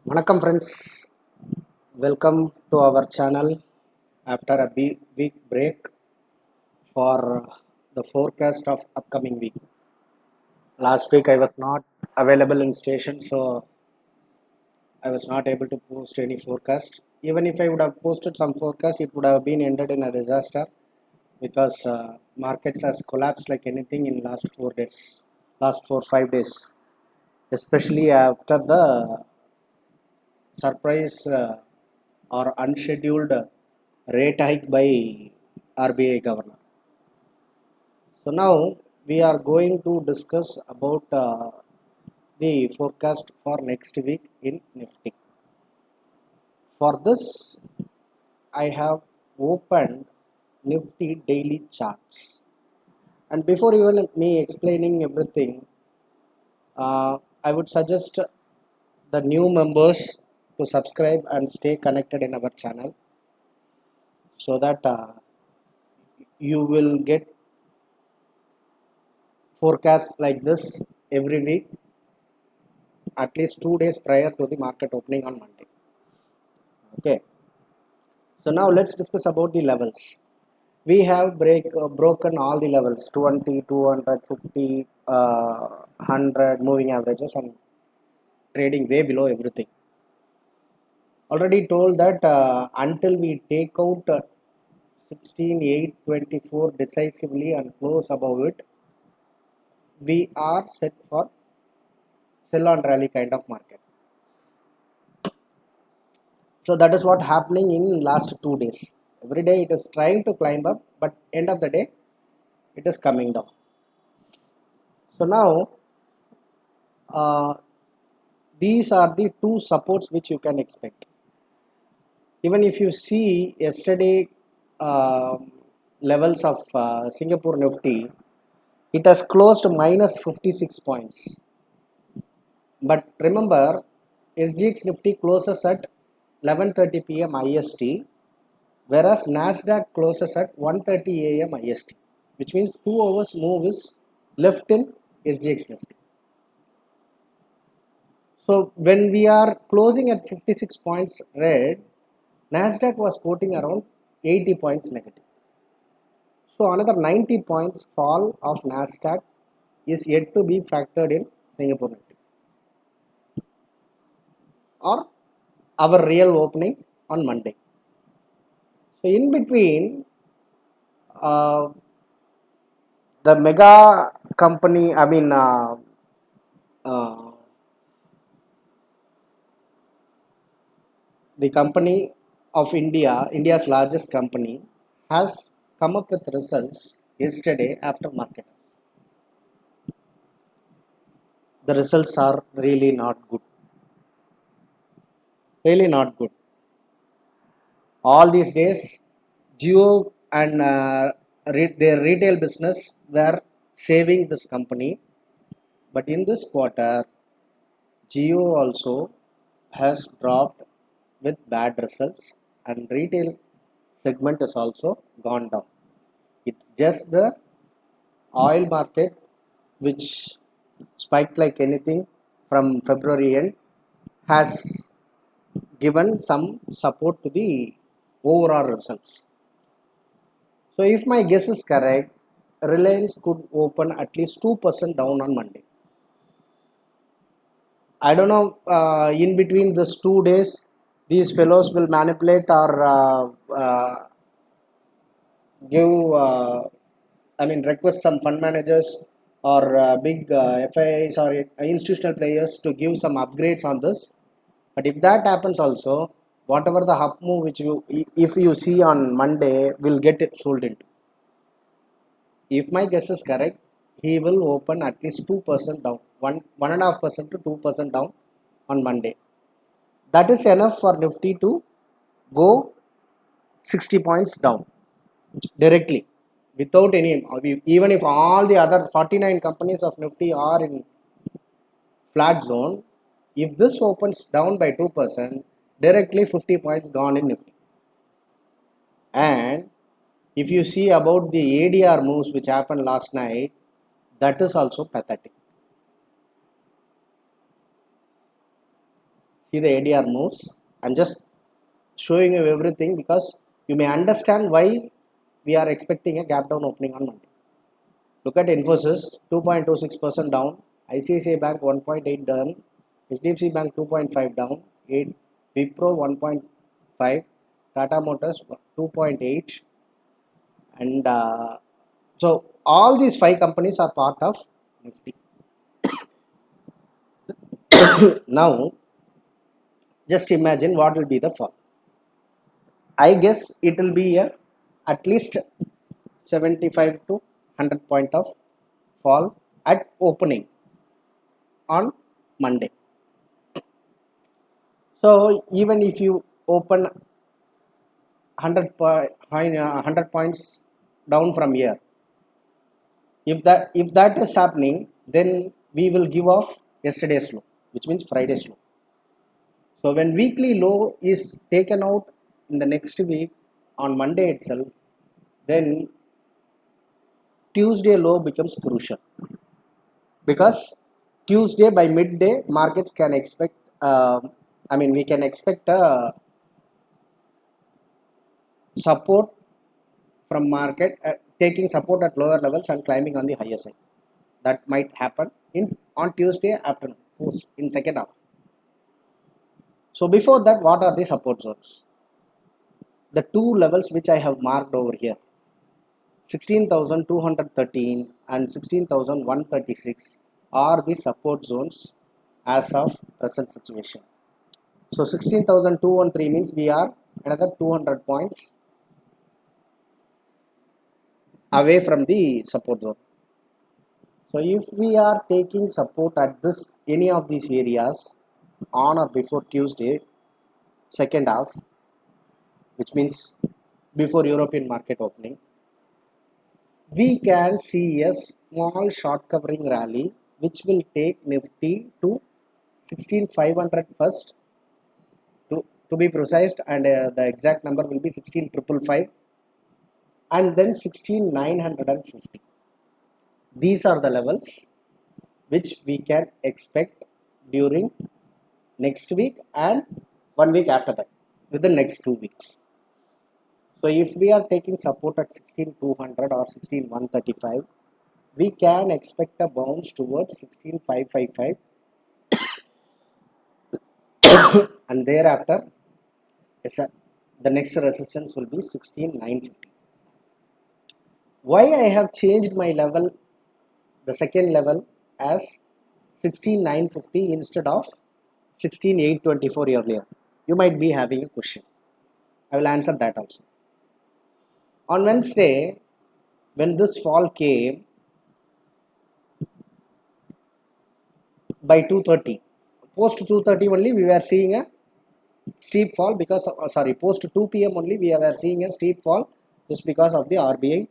Vanakkam friends, welcome to our channel after a week break for the forecast of upcoming week. Last week I was not available in station, so I was not able to post any forecast. Even if I would have posted some forecast, it would have been ended in a disaster because markets has collapsed like anything in last 4 days, last 5 days, especially after the surprise or unscheduled rate hike by RBI governor. So now we are going to discuss about the forecast for next week in Nifty. For this, I have opened Nifty daily charts. And before even me explaining everything, I would suggest the new members to subscribe and stay connected in our channel so that you will get forecasts like this every week, at least 2 days prior to the market opening on Monday. Okay, so now let's discuss about the levels. We have broken all the levels 20, 250, 100 moving averages and trading way below everything. Already told that until we take out 16,824 decisively and close above it, we are set for sell on rally kind of market. So that is what happening in last 2 days. Every day it is trying to climb up, but end of the day it is coming down. So now uh, these are the two supports which you can expect. Even if you see yesterday uh, levels of Singapore Nifty, it has closed minus 56 points. But remember, SGX Nifty closes at 11:30 p.m. IST, whereas Nasdaq closes at 1:30 a.m. IST, which means 2 hours move is left in SGX Nifty. So when we are closing at 56 points red, Nasdaq was quoting around 80 points negative. So another 90 points fall of Nasdaq is yet to be factored in Singapore Nifty or our real opening on Monday. So in between, uh, the mega company, uh, the company of India, India's largest company, has come up with results yesterday after market. The results are really not good. Really not good. All these days, Jio and their retail business were saving this company, but in this quarter, Jio also has dropped with bad results, and retail segment is also gone down. It's just the oil market which spiked like anything from February end has given some support to the overall results. So if my guess is correct, Reliance could open at least 2% down on Monday. I don't know, in between these 2 days, these fellows will manipulate or request some fund managers or big FIIs or institutional players to give some upgrades on this. But if that happens also, whatever the up move which if you see on Monday, will get it sold into. If my guess is correct, he will open at least 2% down, 1.5% to 2% down on Monday. That is enough for Nifty to go 60 points down directly without any. Even if all the other 49 companies of Nifty are in flat zone, if this opens down by 2%, directly 50 points gone in Nifty. And if you see about the ADR moves which happened last night, that is also pathetic. See the ADR moves. I'm just showing you everything because you may understand why we are expecting a gap down opening on Monday. Look at Infosys 2.26% down, ICICI Bank 1.8 down, HDFC Bank 2.5 down, 8, Wipro 1.5, Tata Motors 2.8, and so all these 5 companies are part of Nifty. Now, just imagine what will be the fall. I guess it will be at least 75 to 100 point of fall at opening on Monday. So even if you open 100 points down from here, if that is happening, then we will give off yesterday's low, which means Friday's low. So when weekly low is taken out in the next week on Monday itself, then Tuesday low becomes crucial, because Tuesday by midday markets can expect. We can expect a support from market taking support at lower levels and climbing on the higher side. That might happen on Tuesday afternoon, in second half. So before that, what are the support zones? The two levels which I have marked over here, 16,213 and 16,136, are the support zones as of present situation. So 16,213 means we are another 200 points away from the support zone. So if we are taking support at any of these areas on or before Tuesday second half, which means before European market opening, we can see a small short covering rally which will take Nifty to 16,500 first, to be precise, and the exact number will be 16,555, and then 16,950. These are the levels which we can expect during next week and 1 week after that, within next 2 weeks. So if we are taking support at 16,200 or 16,135, we can expect a bounce towards 16,555 and thereafter the next resistance will be 16,950. Why I have changed my level, the second level, as 16,950 instead of 16,824 earlier? You might be having a question. I will answer that also. On Wednesday, when this fall came by 2:30, post 2:30 only we were seeing a steep fall because post 2 p.m. only we were seeing a steep fall just because of the RBI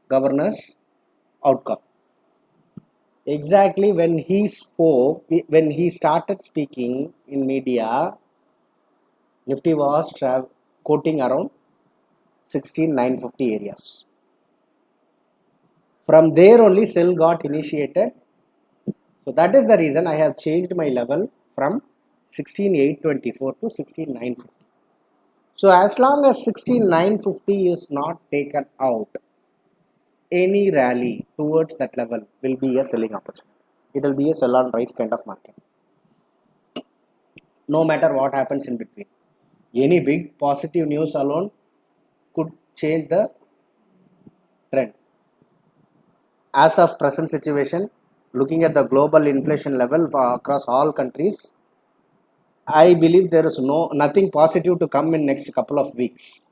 governor's outcome. Exactly when he started speaking in media, Nifty was quoting around 16,950 areas. From there only sell got initiated. So that is the reason I have changed my level from 16,824 to 16,950. So as long as 16,950 is not taken out, any rally towards that level will be a selling opportunity. It will be a sell on rise kind of market. No matter what happens in between. Any big positive news alone could change the trend. As of present situation, looking at the global inflation level across all countries, I believe there is nothing positive to come in next couple of weeks.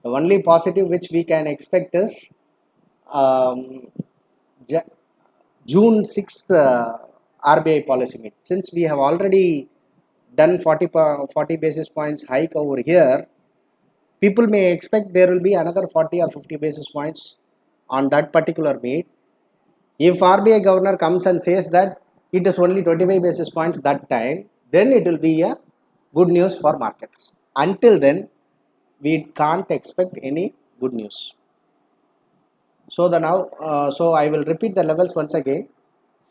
The only positive which we can expect is June 6th RBI policy meet. Since we have already done 40 basis points hike over here, people may expect there will be another 40 or 50 basis points on that particular meet. If RBI governor comes and says that it is only 25 basis points that time, then it will be a good news for markets. Until then, we can't expect any good news. So so I will repeat the levels once again: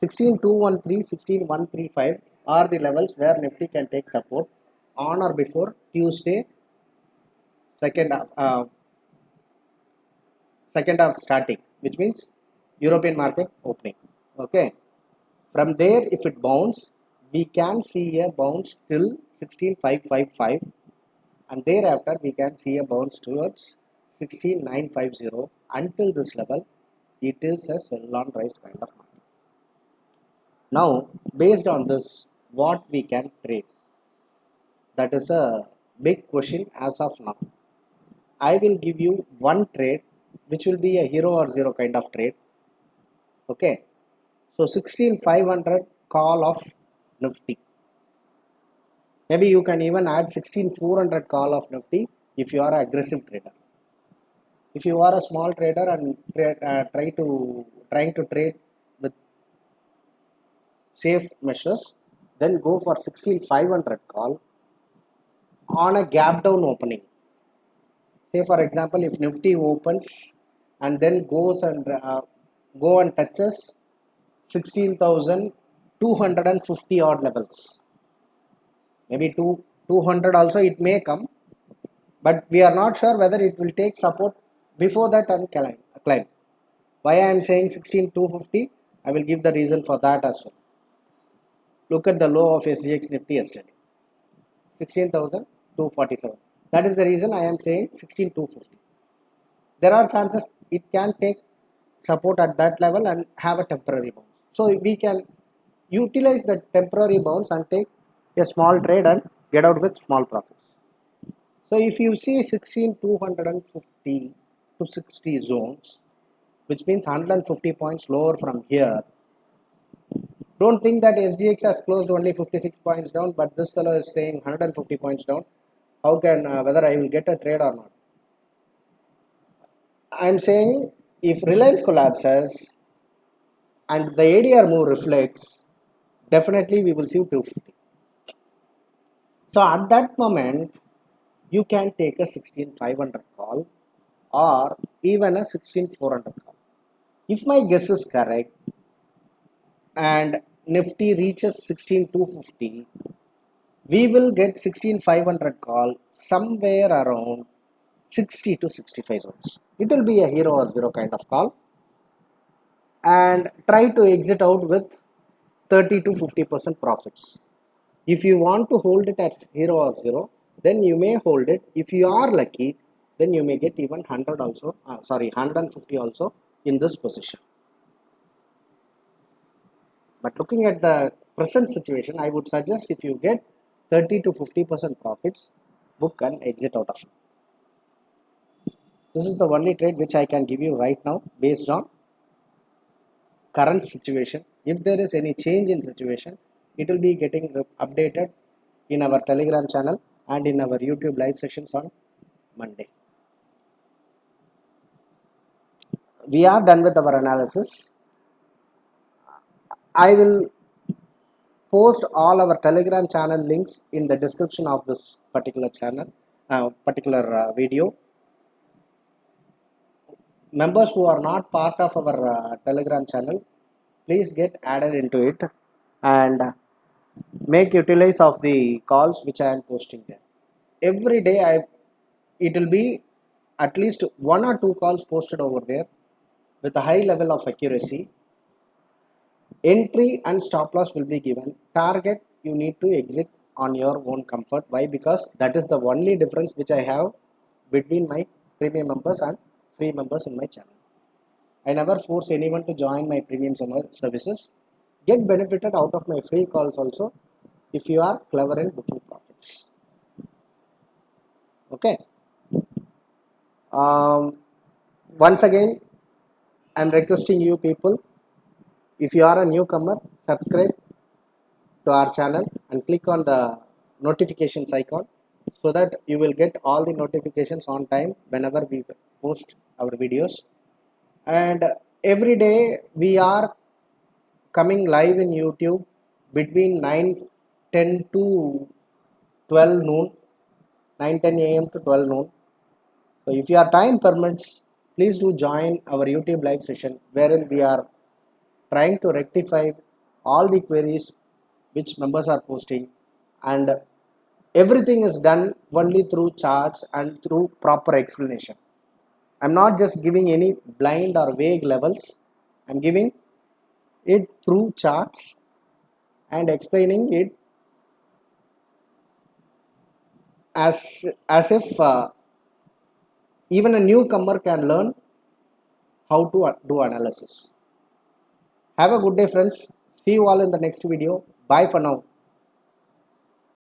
16,213, 16,135, are the levels where Nifty can take support on or before Tuesday, second second half starting, which means European market opening. Okay. From there, if it bounce, we can see a bounce till 16555, and thereafter we can see a bounce towards 16950. Until this level, it is a sell on rise kind of market. Now, based on this, what we can trade? That is a big question as of now. I will give you one trade which will be a hero or zero kind of trade. Okay. So 16500 call of Nifty. Maybe you can even add 16400 call of Nifty if you are an aggressive trader. If you are a small trader and trying to trade with safe measures, then go for 16500 call on a gap down opening. Say for example, if Nifty opens and then goes and touches 16,250 odd levels, maybe 200 also it may come, but we are not sure whether it will take support before that and climb. Why I am saying 16,250? I will give the reason for that as well. Look at the low of SGX Nifty yesterday, 16,247. That is the reason I am saying 16,250. There are chances it can take support at that level and have a temporary bounce. So we can utilize the temporary bounce and take a small trade and get out with small profits. So if you see 16,250 to 60 zones, which means 150 points lower from here, don't think that SGX has closed only 56 points down, but this fellow is saying 150 points down. How can whether I will get a trade or not? I am saying if Reliance collapses and the ADR move reflects, definitely we will see 250. So at that moment, you can take a 16,500 call or even a 16,400 call. If my guess is correct and Nifty reaches 16,250, we will get 16,500 call somewhere around 60 to 65 zones. It will be a hero or zero kind of call, and try to exit out with 30 to 50% profits. If you want to hold it at hero or zero, then you may hold it. If you are lucky, then you may get even 100 also, 150 also in this position. But looking at the present situation, I would suggest if you get 30 to 50% profits, book and exit out of it. This is the only trade which I can give you right now based on current situation. If there is any change in situation, it will be getting updated in our Telegram channel and in our YouTube live sessions on Monday. We are done with our analysis. I will post all our Telegram channel links in the description of this particular channel, video. Members who are not part of our Telegram channel, please get added into it and make utilize of the calls which I am posting there. Every day it will be at least 1 or 2 calls posted over there with a high level of accuracy. Entry and stop loss will be given. Target you need to exit on your own comfort. Why? Because that is the only difference which I have between my premium members and free members in my channel. I never force anyone to join my premium services. Get benefited out of my free calls also if you are clever in booking profits. Okay. Once again, I am requesting you people, if you are a newcomer, subscribe to our channel and click on the notifications icon so that you will get all the notifications on time whenever we post our videos. And every day we are coming live in YouTube between 9:10 to 12 noon, 9:10 a.m. to 12 noon. So if your time permits, please do join our YouTube live session wherein we are trying to rectify all the queries which members are posting, and everything is done only through charts and through proper explanation. I'm not just giving any blind or vague levels. I'm giving it through charts and explaining it as if even a newcomer can learn how to do analysis. Have a good day, friends. See you all in the next video. Bye for now.